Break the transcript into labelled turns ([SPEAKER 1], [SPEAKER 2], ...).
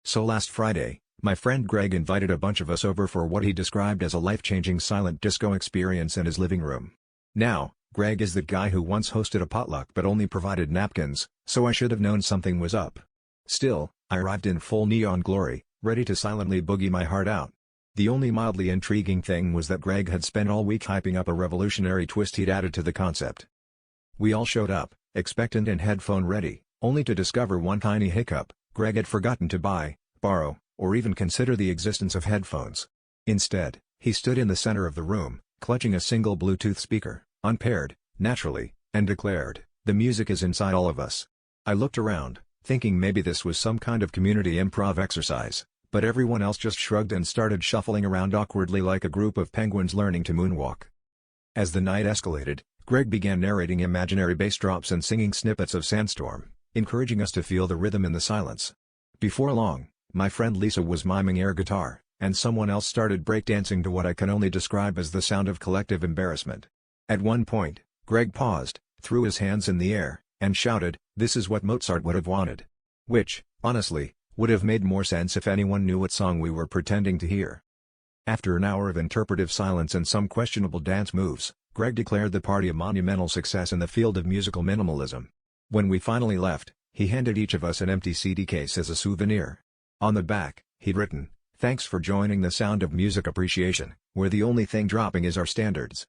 [SPEAKER 1] So last Friday, my friend Greg invited a bunch of us over for what he described as a life-changing silent disco experience in his living room. Now, Greg is the guy who once hosted a potluck but only provided napkins, so I should have known something was up. Still, I arrived in full neon glory, ready to silently boogie my heart out. The only mildly intriguing thing was that Greg had spent all week hyping up a revolutionary twist he'd added to the concept. We all showed up, expectant and headphone ready, only to discover one tiny hiccup: Greg had forgotten to buy, borrow, or even consider the existence of headphones. Instead, he stood in the center of the room, clutching a single Bluetooth speaker, unpaired, naturally, and declared, "The music is inside all of us." I looked around, thinking maybe this was some kind of community improv exercise, but everyone else just shrugged and started shuffling around awkwardly like a group of penguins learning to moonwalk. As the night escalated, Greg began narrating imaginary bass drops and singing snippets of Sandstorm, encouraging us to feel the rhythm in the silence. Before long, my friend Lisa was miming air guitar, and someone else started breakdancing to what I can only describe as the sound of collective embarrassment. At one point, Greg paused, threw his hands in the air, and shouted, "This is what Mozart would have wanted." Which, honestly, would have made more sense if anyone knew what song we were pretending to hear. After an hour of interpretive silence and some questionable dance moves, Greg declared the party a monumental success in the field of musical minimalism. When we finally left, he handed each of us an empty CD case as a souvenir. On the back, he'd written, "Thanks for joining the Sound of Music Appreciation, where the only thing dropping is our standards."